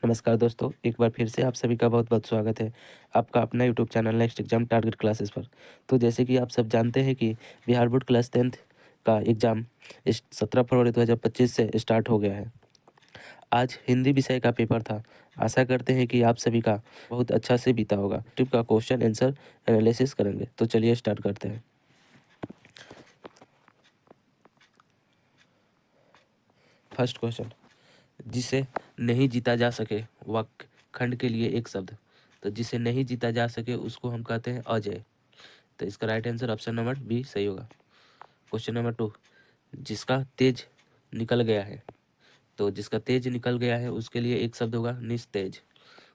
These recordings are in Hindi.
नमस्कार दोस्तों, एक बार फिर से आप सभी का बहुत-बहुत स्वागत है, आपका अपना YouTube channel next exam target classes पर। तो जैसे कि आप सब जानते हैं कि बिहार बोर्ड क्लास 10th का एग्ज़ाम इस 17 फरवरी 2025 से स्टार्ट हो गया है। आज हिंदी विषय का पेपर था। आशा करते हैं कि आप सभी का बहुत अच्छा से बीता होगा। टिप का क्वेश्चन आंसर एनालिसिस करेंगे, तो चलिए स्टार्ट करते हैं। फर्स्ट क्वेश्चन, जिसे नहीं जीता जा सके वाक्य खंड के लिए एक शब्द। तो जिसे नहीं जीता जा सके उसको हम कहते हैं अजय। तो इसका right answer option number B सही होगा। क्वेश्चन नंबर 2, जिसका तेज निकल गया है। तो जिसका तेज निकल गया है उसके लिए एक शब्द होगा निस्तेज।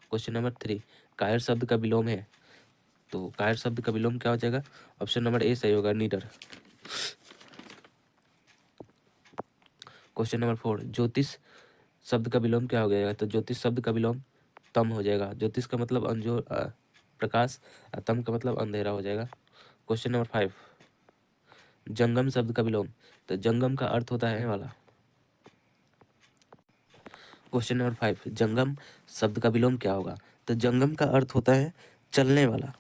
क्वेश्चन नंबर 3, कायर शब्द का विलोम है। तो कायर शब्द का विलोम क्या हो जाएगा? ऑप्शन नंबर ए सही होगा, नीडर। क्वेश्चन नंबर 4, ज्योतिष शब्द का विलोम क्या हो गया? तो ज्योतिष शब्द का विलोम तम हो जाएगा। ज्योतिष का मतलब अंजोर प्रकाश, तम का मतलब अंधेरा हो जाएगा। क्वेश्चन नंबर 5, जंगम शब्द का विलोम। तो जंगम का अर्थ होता है वाला। क्वेश्चन नंबर 5, जंगम शब्द का विलोम क्या होगा? तो जंगम का अर्थ होता है चलने वाला,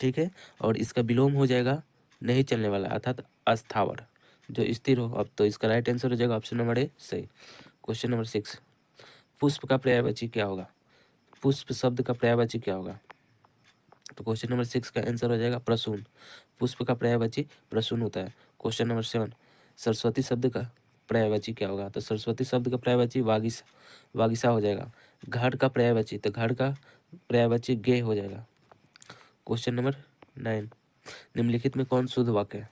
ठीक है, और इसका विलोम हो जाएगा नहीं चलने वाला अर्थात अस्थावर, जो स्थिर हो। अब तो इसका राइट आंसर हो जाएगा ऑप्शन नंबर ए सही। क्वेश्चन नंबर 6, पुष्प का पर्यायवाची क्या होगा? पुष्प शब्द का पर्यायवाची क्या होगा? तो क्वेश्चन नंबर 6 का आंसर हो जाएगा प्रसून। पुष्प का पर्यायवाची प्रसून होता है। क्वेश्चन नंबर 7, सरस्वती शब्द का पर्यायवाची क्या होगा? तो सरस्वती शब्द का पर्यायवाची वागीसा, वागीसा हो जाएगा। घड़ का पर्यायवाची, तो घड़ का पर्यायवाची गे हो जाएगा। क्वेश्चन नंबर 9, निम्नलिखित में कौन शुद्ध वाक्य है?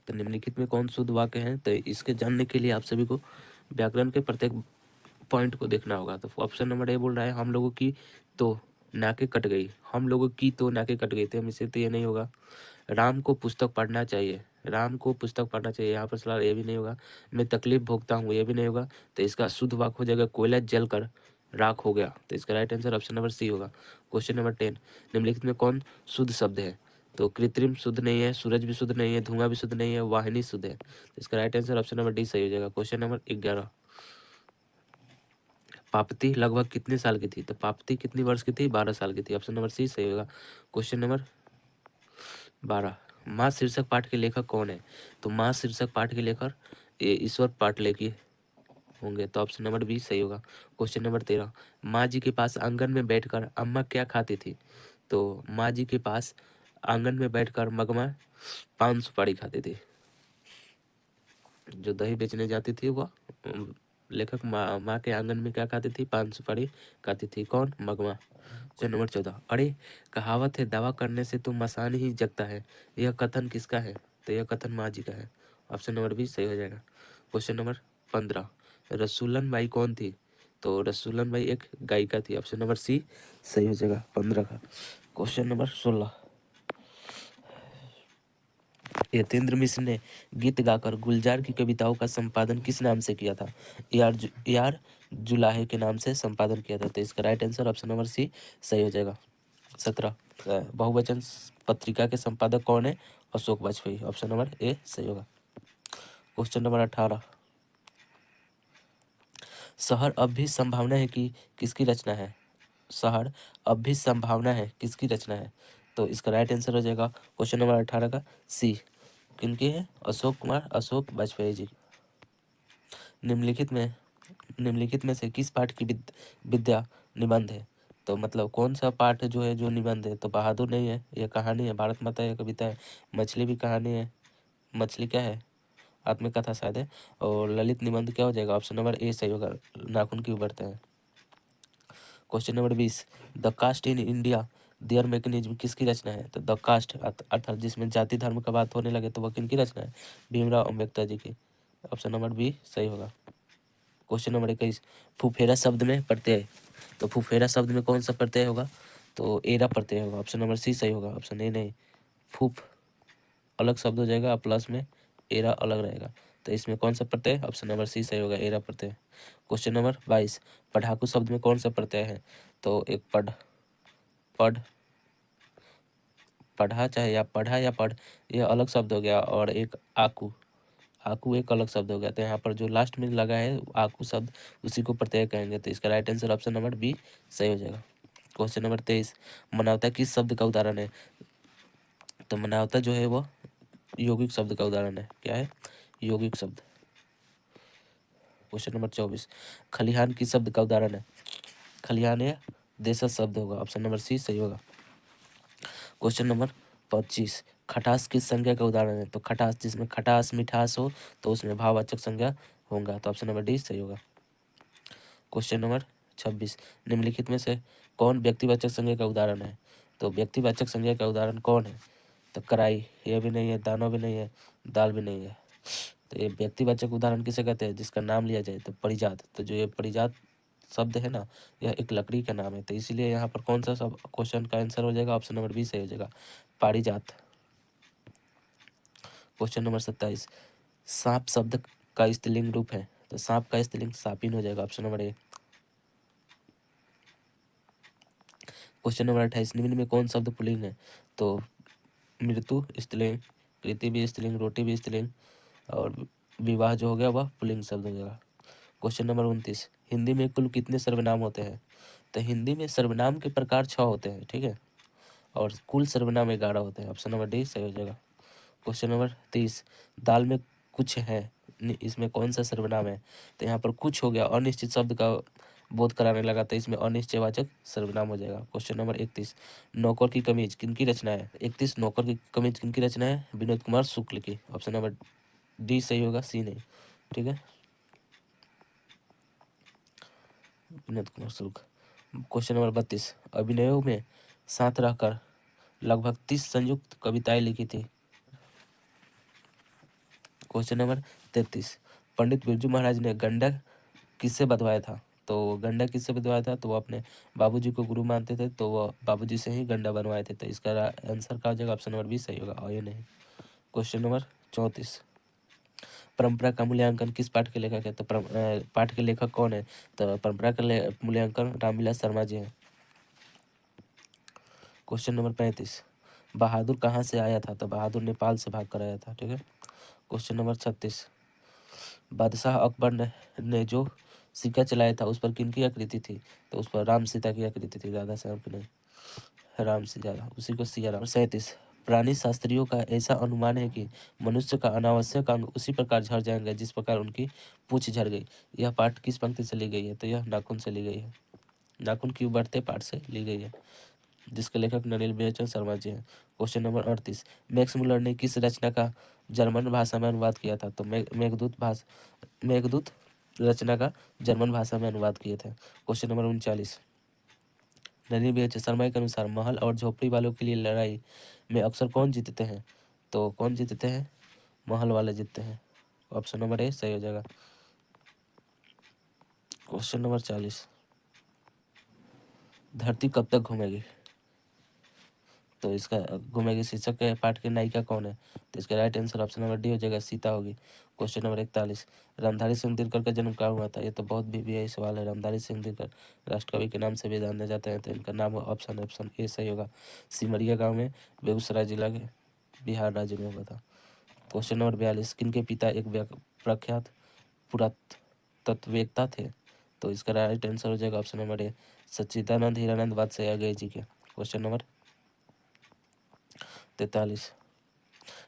तो निम्नलिखित में कौन शुद्ध वाक्य है? तो इसके जानने के लिए आप सभी को व्याकरण के प्रत्येक पॉइंट को देखना होगा। तो ऑप्शन नंबर ए बोल रहा है हम लोगों की तो नाकें कट गई, हम लोगों की तो नाकें कट गई थे, हम इसे तो ये नहीं होगा। राम को पुस्तक पढ़ना चाहिए, राम को पुस्तक पढ़ना चाहिए, यहाँ पर सलाह ये भी नहीं होगा। मैं तकलीफ भोगता हूँ, ये भी नहीं होगा। तो इसका शुद्ध वाक्य हो जाएगा कोयला जल कर राख हो गया। तो इसका right answer option number C होगा। क्वेश्चन नंबर 10, निम्नलिखित में कौन शुद्ध शब्द है? तो कृत्रिम शुद्ध नहीं है, सूरज भी शुद्ध नहीं है, धुआं भी शुद्ध नहीं है, वाहिनी शुद्ध है। तो इसका right answer option number D सही हो जाएगा। क्वेश्चन नंबर 11, पापती लगभग कितने साल की थी? तो पापती कितनी वर्ष की थी? 12 साल की थी। ऑप्शन नंबर सी सही होगा। क्वेश्चन नंबर 12, माँ शीर्षक पाठ के लेखक कौन है? तो माँ शीर्षक पाठ के लेखक ये ईश्वर पाठलेखी होंगे। तो ऑप्शन नंबर बी सही होगा। क्वेश्चन नंबर 13, माँ जी के पास आंगन में बैठकर अम्मा क्या खाती थी? तो माँ जी के पास आंगन में बैठकर मगमा पान सुपारी खाती थी। जो दही बेचने जाती थी वह लेखक माँ के आंगन में क्या खाती थी? पान सुपारी खाती थी। कौन? मगमा। क्वेश्चन नंबर 14, अरे कहावत है दवा करने से तो मसान ही जगता है, यह कथन किसका है? तो यह कथन माँ जी का है। ऑप्शन नंबर बी सही हो जाएगा। क्वेश्चन नंबर 15, रसूलन बाई कौन थी? तो रसूलन बाई एक गायिका थी। ऑप्शन नंबर सी सही हो जाएगा 15 का। क्वेश्चन नंबर 16, यतेंद्र मिश्र ने गीत गाकर गुलजार की कविताओं का संपादन किस नाम से किया था? यार जुलाहे के नाम से संपादन किया था। तो इसका right answer option number C सही हो जाएगा। 17, बहुवचन पत्रिका के संपादक कौन है? Ashok Vajpayee. Option number A सही होगा। क्वेश्चन नंबर 18, शहर अब भी संभावना है कि किसकी रचना है? शहर अब भी संभावना है किसकी रचना है? तो इसका राइट आंसर हो जाएगा क्वेश्चन नंबर 18 का सी। किनकी है? अशोक वाजपेयी जी। निम्नलिखित में निम्नलिखित में से किस पाठ की विद्या निबंध है? तो मतलब कौन सा पाठ जो है जो निबंध है? तो बहादुर नहीं है, यह कहानी है। भारत माता यह कविता है। मछली भी कहानी है। मछली क्या है? आत्मकथा शायद है। और ललित निबंध क्या हो जाएगा? ऑप्शन नंबर ए सही होगा, नाखून क्यों बढ़ते हैं। Question number 20, the caste in India their mechanism किसकी रचना है? तो द कास्ट अर्थात जिसमें जाति धर्म का बात होने लगे तो वह किनकी रचना है? भीमराव अम्बेडकर जी की। ऑप्शन नंबर बी सही होगा। क्वेश्चन नंबर 21, फुफेरा शब्द में प्रत्यय। तो फुफेरा शब्द में कौन सा प्रत्यय होगा? तो एरा प्रत्यय होगा। ऑप्शन नंबर सी सही होगा। ऑप्शन ए नहीं, फूफ अलग शब्द हो जाएगा, प्लस में एरा अलग रहेगा। तो इसमें कौन सा प्रत्यय? ऑप्शन नंबर सी सही होगा, एरा प्रत्यय। क्वेश्चन नंबर 22, पढ़ाकू शब्द में कौन सा प्रत्यय है? तो एक पढ़ पढ़ा चाहे या पढ़ा या पढ़, यह अलग शब्द हो गया। और एक आकू, आकू एक अलग शब्द हो गया। तो यहाँ पर जो लास्ट में लगा है आकू शब्द, उसी को प्रत्यय कहेंगे। तो इसका right answer option number B सही हो जाएगा। क्वेश्चन नंबर 23, मानवता किस शब्द का उदाहरण है? तो मानवता जो है वो यौगिक शब्द का उदाहरण है। क्या है? यौगिक शब्द। क्वेश्चन नंबर 24, खलिहान किस शब्द का उदाहरण है? खलिहान या देशज शब्द होगा। ऑप्शन नंबर सी सही होगा। क्वेश्चन नंबर 25, खटास किस संज्ञा का उदाहरण है? तो खटास, जिसमें खटास मिठास हो तो उसमें भाववाचक संज्ञा होगा। तो ऑप्शन नंबर डी सही होगा। क्वेश्चन नंबर 26, निम्नलिखित में से कौन व्यक्तिवाचक संज्ञा का उदाहरण है? तो व्यक्तिवाचक संज्ञा का उदाहरण कौन है? तो कराई यह भी नहीं है, दानव भी नहीं है, दाल भी नहीं है। तो ये व्यक्तिवाचक उदाहरण किसे कहते हैं? जिसका नाम लिया जाए। तो परिजात। तो जो ये परिजात शब्द है ना, यह एक लकड़ी का नाम है। तो इसीलिए यहाँ पर कौन सा सब क्वेश्चन का आंसर हो जाएगा? ऑप्शन नंबर बी सही हो जाएगा, पारिजात। क्वेश्चन नंबर 27, सांप शब्द का स्त्रीलिंग रूप है? तो सांप का स्त्रीलिंग सापिन हो जाएगा। Option number A. Question number 28, निम्न में कौन शब्द पुल्लिंग है? तो मृत्यु स्त्रीलिंग, प्रीति भी स्त्रीलिंग, रोटी भी स्त्रीलिंग, और विवाह जो हो गया वह पुल्लिंग शब्द हो जाएगा। क्वेश्चन नंबर 29, हिंदी में कुल कितने सर्वनाम होते हैं? तो हिंदी में सर्वनाम के प्रकार 6 होते हैं, ठीक है, और कुल सर्वनाम 11 होते हैं। ऑप्शन नंबर डी सही हो जाएगा। क्वेश्चन नंबर 30, दाल में कुछ है, इसमें कौन सा सर्वनाम है? तो यहाँ पर कुछ हो गया, अनिश्चित शब्द का बोध कराने लगा, तो इसमें अनिश्चयवाचक सर्वनाम हो जाएगा। क्वेश्चन नंबर 31, नौकर की कमीज किनकी रचना है? 31, नौकर की कमीज किनकी रचना है? विनोद कुमार शुक्ल की। ऑप्शन नंबर डी सही होगा, सी नहीं, ठीक है, विनोद कुमार शुक्ल। क्वेश्चन नंबर 32, अभिनयों में साथ रहकर लगभग 30 संयुक्त कविताएं लिखी थी। क्वेश्चन नंबर 33, पंडित बिरजू महाराज ने गंडक किससे बंधवाया था? तो गंडा किससे बंधवाया था? तो वो अपने बाबूजी को गुरु मानते थे, तो वो बाबूजी से ही गंडा बनवाए थे। तो इसका आंसर का हो जाएगा ऑप्शन नंबर बी सही होगा, और ये नहीं। क्वेश्चन नंबर 34, परंपरा का मूल्यांकन किस पाठ के लेखक है? तो पाठ के लेखक कौन है? तो परंपरा का मूल्यांकन रामविलास शर्मा जी हैं। क्वेश्चन नंबर 35, बहादुर कहाँ से आया था? तो बहादुर नेपाल से भाग कर आया था, ठीक है। क्वेश्चन नंबर 36, बादशाह अकबर ने जो सिक्का चलाया था उस पर किनकी आकृति थी? तो उस पर राम सीता की आकृति थी, दादा साहब की नहीं, राम से ज्यादा, उसी को सिया राम। 37, प्राणी शास्त्रियों का ऐसा अनुमान है कि मनुष्य का अनावश्यक अंग उसी प्रकार झड़ जाएंगे जिस प्रकार उनकी पूंछ झड़ गई। यह पाठ किस पंक्ति से ली गई है? तो यह नाखून से ली गई है, नाखून क्यों बढ़ते पाठ से ली गई है, जिसके लेखक नलिनी बेचन शर्मा जी हैं। क्वेश्चन नंबर 38, मैक्स मुलर ने किस रचना का जर्मन भाषा में अनुवाद किया था? तो मेघदूत रचना का जर्मन भाषा में अनुवाद किए थे। क्वेश्चन नंबर 39, नलिनी बेचन शर्मा के अनुसार महल और झोपड़ी वालों के लिए लड़ाई में अक्सर कौन जीतते हैं? तो कौन जीतते हैं? महल वाले जीतते हैं। ऑप्शन नंबर ए सही हो जाएगा। क्वेश्चन नंबर 40, धरती कब तक घूमेगी? तो इसका घूमेगी शीर्षक के पाठ की नायिका कौन है? तो इसका right answer option number D हो जाएगा, सीता होगी। क्वेश्चन नंबर 41, रामधारी सिंह दिनकर का जन्म कहाँ हुआ था? ये तो बहुत भी यही सवाल है। रामधारी सिंह दिनकर राष्ट्रकवि के नाम से भी जाने जाते हैं, तो इनका नाम ऑप्शन ए सही होगा, सिमरिया गाँव में, बेगूसराय जिला के, बिहार राज्य में हुआ था। क्वेश्चन नंबर 42, किनके पिता एक प्रख्यात पुरातत्ववेत्ता थे? तो इसका राइट आंसर हो जाएगा ऑप्शन नंबर ए, सच्चिदानंद हीरानंद वात्स्यायन गए जी के। क्वेश्चन नंबर 43,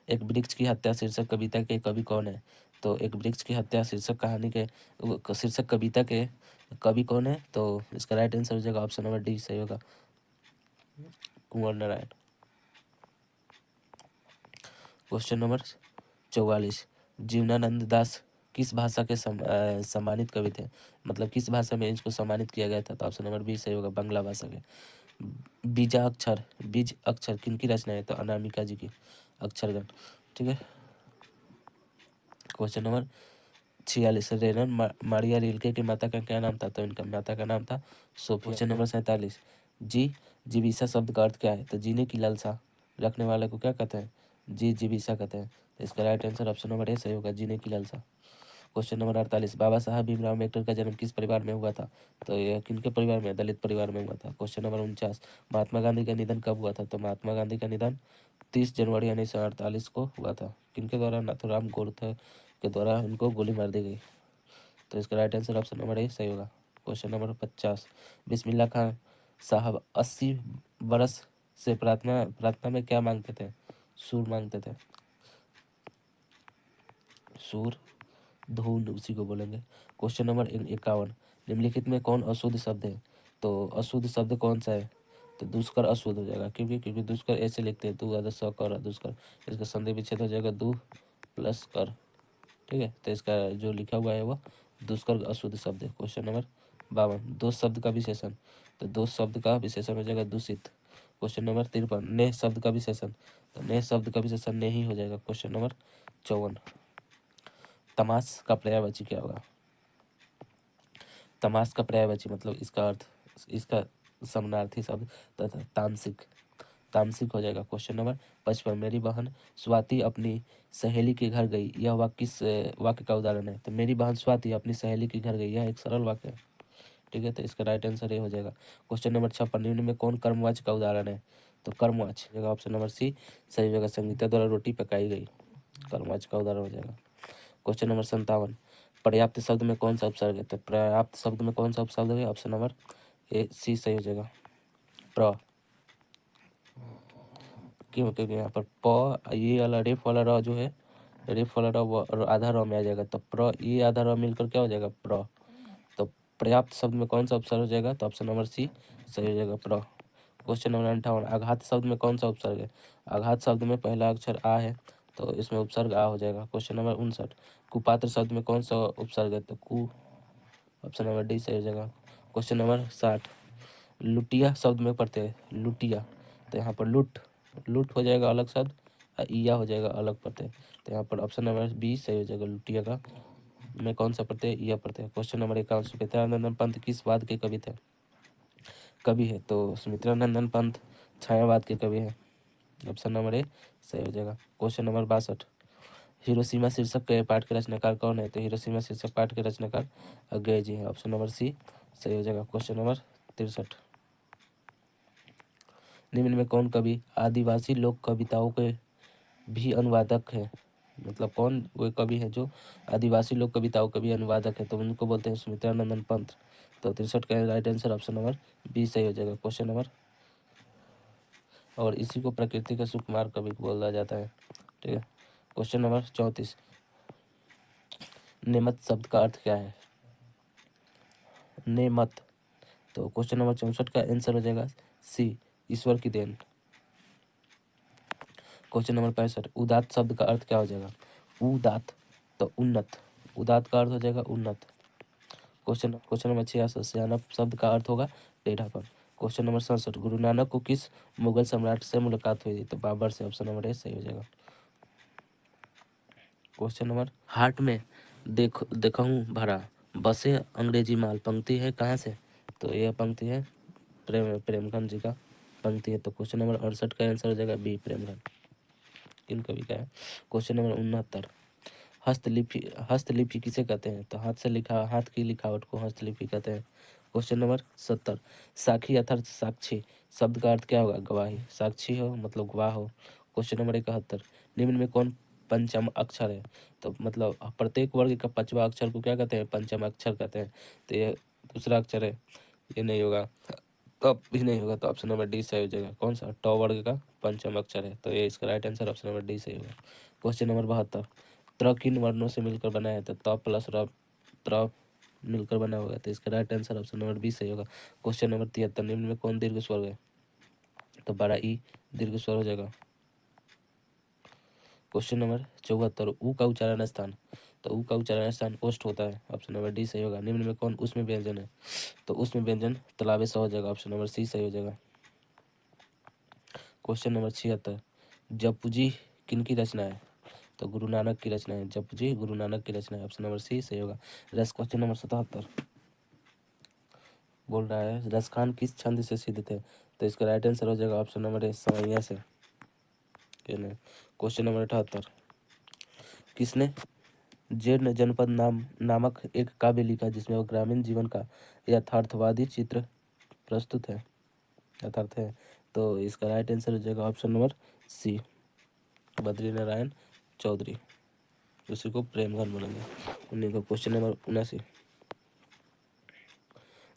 एक वृक्ष की हत्या शीर्षक कविता के कवि कौन है? तो एक वृक्ष की हत्या शीर्षक कहानी के शीर्षक कविता के कवि कौन है? तो इसका राइट आंसर हो जाएगा ऑप्शन नंबर डी सही होगा, कुंवर नारायण। क्वेश्चन नंबर 44, जीवनानंद दास किस भाषा के सम्मानित कवि थे? मतलब किस भाषा में इसको सम्मानित किया गया था? तो ऑप्शन नंबर बी सही होगा, बांग्ला भाषा के। बीज अक्षर किनकी रचना है? तो अनामिका जी की, अक्षरगण, ठीक है। क्वेश्चन नंबर 46, रेनन मारिया रिल्के की माता का क्या नाम था? तो इनका माता का नाम था सोफिया। क्वेश्चन नंबर 47, जीविसा शब्द का अर्थ क्या है? तो जीने की लालसा रखने वाले को क्या कहते हैं? जीविसा कहते हैं। तो इसका right answer option number A सही होगा, जीने की लालसा। क्वेश्चन नंबर 48, बाबा साहब भीमराव अम्बेडकर का जन्म किस परिवार में हुआ था? तो यह किनके परिवार में? दलित परिवार में हुआ था। क्वेश्चन नंबर 49, महात्मा गांधी का निधन कब हुआ था? तो महात्मा गांधी का निधन 30 जनवरी 1948 को हुआ था। किनके द्वारा? नाथूराम गोडसे के द्वारा उनको गोली मार दी गई। तो इसका right answer option number A सही होगा। क्वेश्चन नंबर 50, बिस्मिल्लाह खान साहब 80 बरस से प्रार्थना प्रार्थना में क्या मांगते थे? सूर मांगते थे। सूर, धून उसी को बोलेंगे। क्वेश्चन नंबर 51, निम्नलिखित में कौन अशुद्ध शब्द है? तो अशुद्ध शब्द कौन सा है? तो दुष्कर अशुद्ध हो जाएगा, क्योंकि दुष्कर ऐसे लिखते हैं, दु आधा स कर दुष्कर, इसका संधि विच्छेद हो जाएगा दु प्लस कर। ठीक है, तो इसका जो लिखा हुआ है वो दुष्कर अशुद्ध शब्द है। क्वेश्चन नंबर 52, दो शब्द का विशेषण। तो दो शब्द का विशेषण हो जाएगा दूषित। क्वेश्चन नंबर 53, नेह शब्द का विशेषण। तो नेह शब्द का विशेषण ने ही हो जाएगा। क्वेश्चन नंबर 54, तमाश का पर्यायवाची क्या होगा? तमाश का पर्यायवाची मतलब इसका अर्थ, इसका समानार्थी शब्द तथा तामसिक, तामसिक हो जाएगा। क्वेश्चन नंबर 55, मेरी बहन स्वाति अपनी सहेली के घर गई, यह वाक्य किस वाक्य का उदाहरण है? तो मेरी बहन स्वाति अपनी सहेली के घर गई, यह एक सरल वाक्य है। ठीक है, तो इसका राइट आंसर ये हो जाएगा। क्वेश्चन नंबर 56, निम्न में कौन कर्मवाच्य का उदाहरण है? तो कर्मवाच्य जगह ऑप्शन नंबर सी सही जगह, संगीता द्वारा रोटी पकाई गई, कर्मवाच्य का उदाहरण हो जाएगा। क्वेश्चन नंबर 57, पर्याप्त शब्द में कौन सा उपसर्ग है? तो पर्याप्त शब्द में कौन सा उपसर्ग है? ऑप्शन नंबर ए सी सही हो जाएगा, प्र। क्यों? क्योंकि यहाँ पर प, ये वाला रेफ वाला र जो है, रेफ वाला र आधा र में आ जाएगा, तो प्र ये आधा र मिलकर क्या हो जाएगा? प्र। तो पर्याप्त शब्द में कौन सा उपसर्ग हो जाएगा? तो ऑप्शन नंबर सी सही हो जाएगा, प्र। क्वेश्चन नंबर 58, आघात शब्द में कौन सा उपसर्ग है? आघात शब्द में पहला अक्षर आ है, तो इसमें उपसर्ग आ हो जाएगा। क्वेश्चन नंबर 59, कुपात्र शब्द में कौन सा उपसर्ग है? तो कु, ऑप्शन नंबर डी सही हो जाएगा। क्वेश्चन नंबर 60, लुटिया शब्द में पढ़ते हैं, लुटिया, तो यहाँ पर लुट, लुट हो जाएगा अलग शब्द, और इया हो जाएगा अलग पढ़ते हैं, तो यहाँ पर ऑप्शन नंबर बी सही हो जाएगा। लुटिया का में कौन सा पढ़ते हैं? इया पढ़ते हैं। क्वेश्चन नंबर 51, सुमित्रानंदन पंत किस वाद के कवि थे? कवि है, तो सुमित्रानंदन पंत छायावाद के कवि है, ऑप्शन नंबर ए सही हो जाएगा। क्वेश्चन नंबर 62, हिरोशिमा शीर्षक के पाठ के रचनाकार कौन है? तो हिरोशिमा शीर्षक पाठ के रचनाकार अज्ञेय जी है, ऑप्शन नंबर सी सही हो जाएगा। क्वेश्चन नंबर 63, निम्न में कौन कवि आदिवासी लोक कविताओं के भी अनुवादक है? मतलब कौन वो कवि है जो आदिवासी लोक कविताओं के भी अनुवादक है? तो उनको बोलते हैं सुमित्रानंदन पंत। तो 63 का right answer option number B सही हो जाएगा। क्वेश्चन नंबर, और इसी को प्रकृति का सुकुमार कवि बोला जाता है। ठीक है, क्वेश्चन नंबर 34, नेमत शब्द का अर्थ क्या है? नेमत, तो क्वेश्चन नंबर 64 का आंसर हो जाएगा सी, ईश्वर की देन। क्वेश्चन नंबर 65, उदात शब्द का अर्थ क्या हो जाएगा? उदात, तो उन्नत, उदात का अर्थ हो जाएगा उन्नत। क्वेश्चन नंबर 66, सियानप शब्द का अर्थ होगा टेढ़ापन। क्वेश्चन नंबर 67, गुरु नानक को किस मुगल सम्राट से मुलाकात हुई थी? तो बाबर से, ऑप्शन नंबर ए सही हो जाएगा। क्वेश्चन नंबर, हाट में देखूं भरा बसे अंग्रेजी माल, पंक्ति है कहाँ से? तो यह पंक्ति है प्रेमगंज जी का पंक्ति है। तो क्वेश्चन नंबर 68 का आंसर हो जाएगा बी, प्रेमगंज। किन कवि का है? क्वेश्चन नंबर 69, हस्तलिपि किसे कहते हैं? तो हाथ की लिखावट को हस्तलिपि कहते हैं। क्वेश्चन नंबर 70, साखी अर्थात साक्षी शब्द का अर्थ क्या होगा? गवाही, साक्षी हो मतलब गवाह हो। क्वेश्चन नंबर 71, निम्न में कौन पंचम अक्षर है? तो मतलब प्रत्येक वर्ग का पांचवा अक्षर को क्या कहते हैं? पंचम अक्षर कहते हैं। तो ये दूसरा अक्षर है, ये नहीं होगा, तो अब भी नहीं होगा, तो ऑप्शन नंबर डी सही हो जाएगा। कौन सा? ट वर्ग का पंचम अक्षर है, तो ये इसका right answer option number D सही होगा। क्वेश्चन नंबर 72, त्र किन वर्णों से मिलकर बना है? तो त प्लस र, त्र मिलकर बना होगा, तो इसका right answer option number B सही होगा। क्वेश्चन नंबर 73, निम्न में कौन दीर्घ स्वर है? तो बड़ा ई दीर्घ स्वर हो जाएगा। क्वेश्चन नंबर 74, ऊ का उच्चारण स्थान। तो ऊ का उच्चारण स्थान ओष्ठ होता है, ऑप्शन नंबर डी सही होगा। निम्न में कौन उसमें व्यंजन है? तो उसमें व्यंजन तलावे स हो जाएगा, ऑप्शन नंबर सी सही हो जाएगा। क्वेश्चन नंबर 76, जपुजी किनकी रचना है? तो गुरु नानक की रचना है, जपुजी गुरु नानक की रचना है, ऑप्शन नंबर सी सही होगा। क्वेश्चन नंबर 77 बोल रहा है रसखान किस छंद से सिद्ध थे? तो इसका राइट आंसर हो जाएगा ऑप्शन नंबर ए, समैया से। क्वेश्चन नंबर 78, किसने जीर्ण जनपद नामक एक काव्य लिखा जिसमें वो ग्रामीण जीवन का यथार्थवादी चित्र प्रस्तुत है, यथार्थ है? तो इसका राइट आंसर हो जाएगा option number C, Badri Narayan Chaudhary. उसी को प्रेमघन बोलेंगे। उन्हीं को। क्वेश्चन नंबर 79,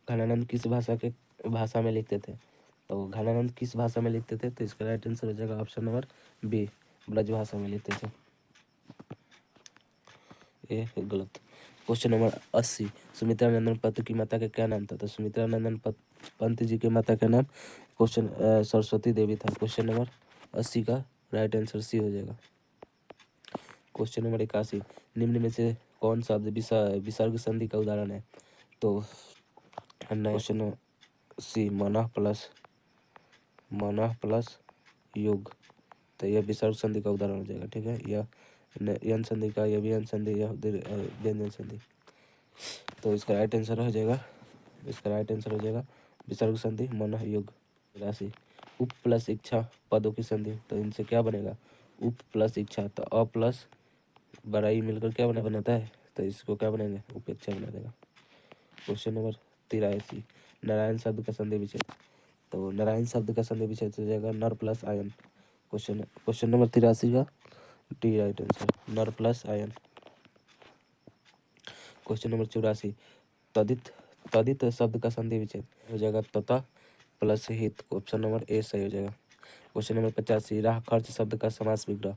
घनानंद किस भाषा में लिखते थे? तो घनानंद किस भाषा में लिखते थे? तो इसका राइट आंसर हो जाएगा ऑप्शन नंबर बी, ब्रज भाषा में लिखते थे। ये गलत। क्वेश्चन नंबर 80, सुमित्रा नंदन पंत की माता का क्या नाम था? तो सुमित्रा नंदन पंत जी के माता का नाम सरस्वती देवी था। क्वेश्चन नंबर 80 का राइट आंसर सी हो जाएगा। क्वेश्चन नंबर 81, निम्न में से कौन सा विसर्ग संधि का उदाहरण है? तो क्वेश्चन सी, मनः प्लस योग, तो यह विसर्ग संधि का उदाहरण हो जाएगा। ठीक है, यह यन संधि का, यह व्यंजन संधि, यह व्यंजन संधि। तो इसका राइट आंसर हो जाएगा, विसर्ग संधि मनः योग। राशि, उप प्लस इच्छा पदों की संधि, तो इनसे क्या बनेगा? उप प्लस इच्छा, तो अ प्लस बड़ाई मिलकर क्या बनाता है? तो इसको क्या बनेंगे? उपेक्षा बना देगा। क्वेश्चन नंबर 83, नारायण शब्द का संधि विच्छेद, तो नारायण शब्द का संधि विच्छेद हो जाएगा नर प्लस आयन। क्वेश्चन नंबर 83 का डी राइट आंसर, नर प्लस आयन। क्वेश्चन नंबर 84, तदित शब्द का संधि विच्छेद हो जाएगा तथा प्लस हित। ऑप्शन नंबर ए सही हो जाएगा। क्वेश्चन नंबर 85, राह खर्च शब्द का समास विग्रह,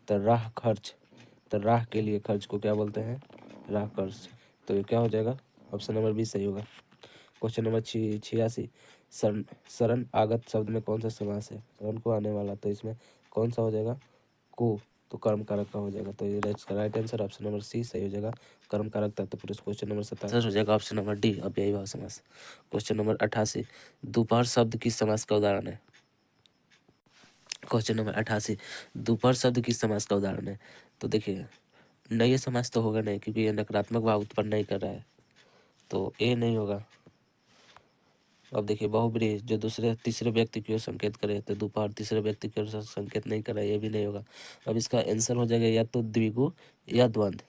तो राह खर्च, तो राह के लिए खर्च को क्या बोलते हैं? राह खर्च। तो ये क्या हो जाएगा? ऑप्शन नंबर बी सही होगा। क्वेश्चन नंबर 86, शरण आगत शब्द में कौन सा समास है? शरण को आने वाला, तो इसमें कौन सा हो जाएगा? को, तो कर्म कारक का हो जाएगा। तो ये right answer option number C सही हो जाएगा, कर्म कारक तत्पुरुष। क्वेश्चन नंबर 27 हो जाएगा ऑप्शन नंबर डी, अव्ययी भाव समास। क्वेश्चन नंबर 88, दोपहर शब्द किस समास का उदाहरण है? क्वेश्चन नंबर 88, दोपहर शब्द किस समास का उदाहरण है? तो देखिए, नए समास तो होगा नहीं, क्योंकि ये नकारात्मक भाव उत्पन्न नहीं कर रहा है, तो ए नहीं होगा। अब देखिए, बहुब्रीहि जो दूसरे तीसरे व्यक्ति की ओर संकेत करे, तो दोपहर तीसरे व्यक्ति की ओर संकेत नहीं कर रहा है, ये भी नहीं होगा। अब इसका आंसर हो जाएगा या तो द्विगु या द्वंद।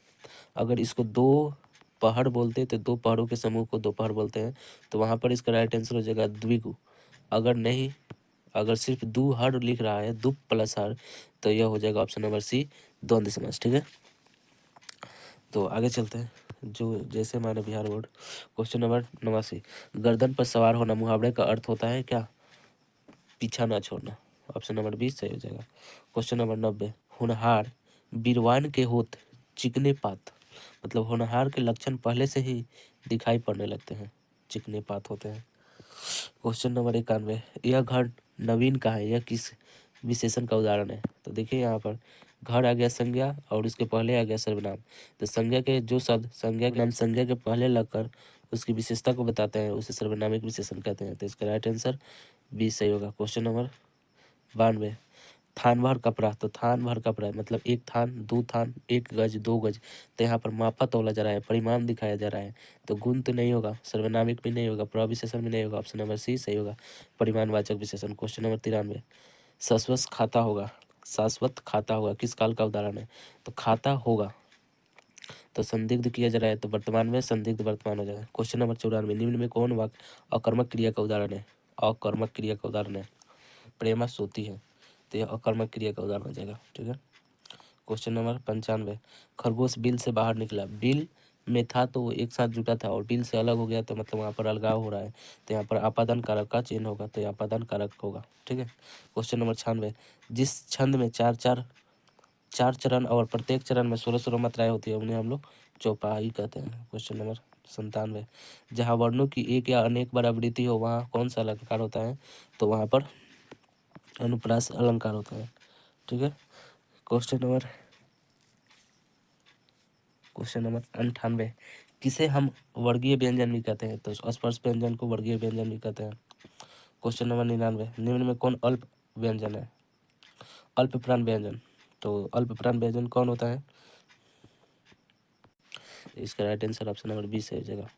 अगर इसको दो पहाड़ बोलते तो दो पहाड़ों के समूह को दोपहर बोलते हैं, तो वहां पर इसका राइट आंसर हो जाएगा द्विगु। अगर नहीं, अगर सिर्फ दो हर लिख रहा है, दु प्लस हर, तो यह हो जाएगा ऑप्शन नंबर सी, द्वंद्व समास। ठीक है, तो आगे चलते हैं। जो जैसे हमारे बिहार बोर्ड। क्वेश्चन नंबर 89, गर्दन पर सवार होना मुहावरे का अर्थ होता है क्या? पीछा ना छोड़ना। ऑप्शन नंबर 20 सही हो जाएगा। क्वेश्चन नंबर 90, होनहार बीरवान के होत चिकने पात, मतलब होनहार के लक्षण पहले से ही दिखाई पड़ने लगते हैं, चिकने पात होते हैं। क्वेश्चन नंबर 91, यह घर नवीन का है, यह किस विशेषण का उदाहरण है? तो देखिए, यहाँ पर घर आ गया संज्ञा और उसके पहले आ गया सर्वनाम। तो संज्ञा के जो शब्द संज्ञा के नाम संज्ञा के पहले लगकर उसकी विशेषता को बताते हैं, उसे सर्वनामिक विशेषण कहते हैं। तो इसका राइट आंसर बी सही होगा। क्वेश्चन नंबर 92, थान भर कपड़ा, तो थान भर कपड़ा मतलब एक थान, दो थान, एक गज, दो गज। तो यहाँ पर मापा तोला जा रहा है, परिमाण दिखाया जा रहा है, तो गुण तो नहीं होगा, सर्वनामिक भी नहीं होगा, प्रविशेषण भी नहीं होगा। ऑप्शन नंबर सी सही होगा, परिमाणवाचक विशेषण। क्वेश्चन नंबर 93, शाश्वत खाता होगा किस काल का उदाहरण है? तो खाता होगा, तो संदिग्ध किया जा रहा है, तो वर्तमान में संदिग्ध वर्तमान हो जाएगा। क्वेश्चन नंबर 94, निम्न में कौन वाक्य अकर्मक क्रिया का उदाहरण है? अकर्मक क्रिया का उदाहरण है, प्रेमा सोती है, तो यह अकर्मक क्रिया का उदाहरण हो जाएगा। ठीक है, क्वेश्चन नंबर 95, खरगोश बिल से बाहर निकला, बिल में था तो वो एक साथ जुटा था, और बिल से अलग हो गया, तो मतलब वहाँ पर अलगाव हो रहा है, तो यहाँ पर आपादन कारक का चिन्ह होगा, तो यह आपादन कारक होगा। ठीक है, क्वेश्चन नंबर 96, जिस छंद में चार चरण और प्रत्येक चरण में 16 मात्राएं होती है, उन्हें हम लोग चौपाई कहते हैं। क्वेश्चन नंबर 97, जहाँ वर्णों की एक या अनेक बार आवृत्ति हो, वहाँ कौन सा अलंकार होता है? तो वहाँ पर अनुप्रास अलंकार होता है। ठीक है, क्वेश्चन नंबर 98, किसे हम वर्गीय व्यंजन भी कहते हैं? तो स्पर्श व्यंजन को वर्गीय व्यंजन भी कहते हैं। क्वेश्चन नंबर 99, निम्न में कौन अल्प व्यंजन है? अल्प प्राण व्यंजन, तो अल्प प्राण व्यंजन कौन होता है? इसका राइट आंसर ऑप्शन नंबर 20 है जगह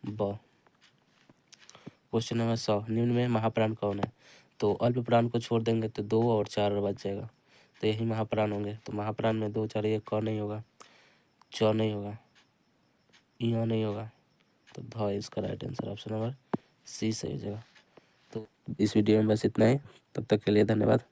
ब। क्वेश्चन नंबर 100, निम्न में महाप्राण कौन है? तो अल्प प्राण को छोड़ देंगे तो 2 और 4 बच जाएगा, तो यही महाप्राण होंगे। तो महाप्राण में 2 4 1 क नहीं होगा, च नहीं होगा, य नहीं होगा, तो ध इसका right answer option number C सही हो जाएगा। तो इस वीडियो में बस इतना ही, तब तक के लिए धन्यवाद।